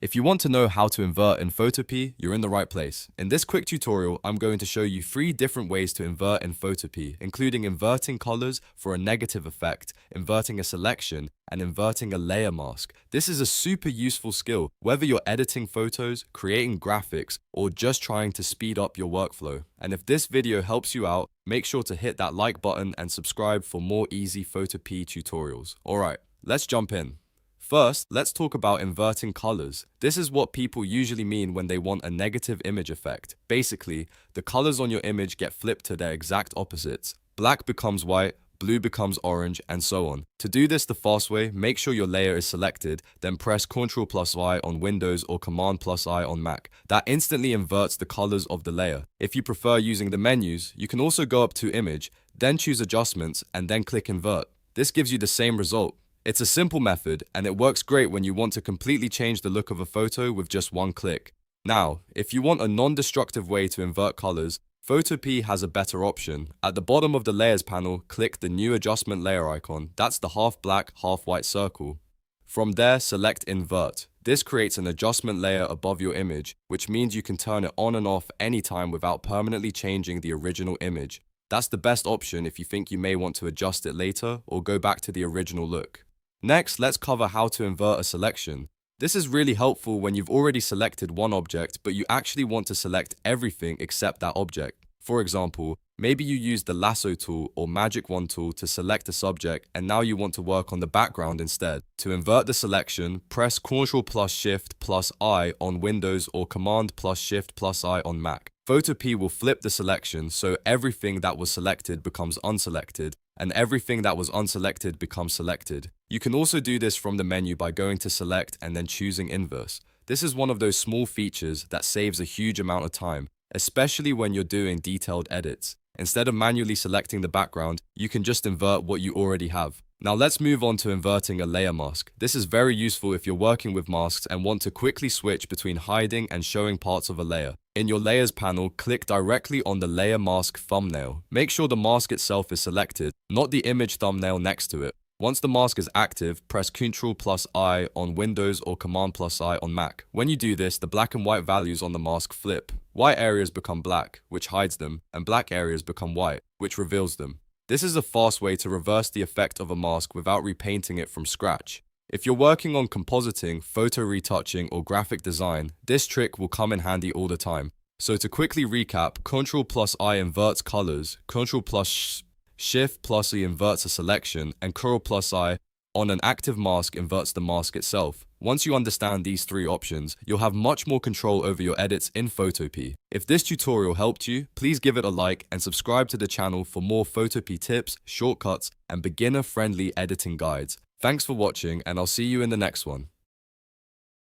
If you want to know how to invert in Photopea, you're in the right place. In this quick tutorial, I'm going to show you 3 different ways to invert in Photopea, including inverting colors for a negative effect, inverting a selection, and inverting a layer mask. This is a super useful skill, whether you're editing photos, creating graphics, or just trying to speed up your workflow. And if this video helps you out, make sure to hit that like button and subscribe for more easy Photopea tutorials. Alright, let's jump in. First, let's talk about inverting colors. This is what people usually mean when they want a negative image effect. Basically, the colors on your image get flipped to their exact opposites. Black becomes white, blue becomes orange, and so on. To do this the fast way, make sure your layer is selected, then press Ctrl+I on Windows or Command+I on Mac. That instantly inverts the colors of the layer. If you prefer using the menus, you can also go up to Image, then choose Adjustments, and then click Invert. This gives you the same result. It's a simple method, and it works great when you want to completely change the look of a photo with just one click. Now, if you want a non-destructive way to invert colors, Photopea has a better option. At the bottom of the Layers panel, click the New Adjustment Layer icon. That's the half black, half white circle. From there, select Invert. This creates an adjustment layer above your image, which means you can turn it on and off anytime without permanently changing the original image. That's the best option if you think you may want to adjust it later or go back to the original look. Next, let's cover how to invert a selection. This is really helpful when you've already selected one object, but you actually want to select everything except that object. For example, maybe you use the lasso tool or magic wand tool to select a subject, and now you want to work on the background instead. To invert the selection, press Ctrl+Shift+I on Windows or Command+Shift+I on Mac. Photopea will flip the selection so everything that was selected becomes unselected, and everything that was unselected becomes selected. You can also do this from the menu by going to Select and then choosing Inverse. This is one of those small features that saves a huge amount of time, especially when you're doing detailed edits. Instead of manually selecting the background, you can just invert what you already have. Now let's move on to inverting a layer mask. This is very useful if you're working with masks and want to quickly switch between hiding and showing parts of a layer. In your Layers panel, click directly on the Layer Mask thumbnail. Make sure the mask itself is selected, not the image thumbnail next to it. Once the mask is active, press Ctrl+I on Windows or Command+I on Mac. When you do this, the black and white values on the mask flip. White areas become black, which hides them, and black areas become white, which reveals them. This is a fast way to reverse the effect of a mask without repainting it from scratch. If you're working on compositing, photo retouching, or graphic design, this trick will come in handy all the time. So to quickly recap, Ctrl+I inverts colors, Ctrl+Shift+I inverts a selection, and Ctrl+I on an active mask inverts the mask itself. Once you understand these 3 options, you'll have much more control over your edits in Photopea. If this tutorial helped you, please give it a like and subscribe to the channel for more Photopea tips, shortcuts, and beginner-friendly editing guides. Thanks for watching, and I'll see you in the next one.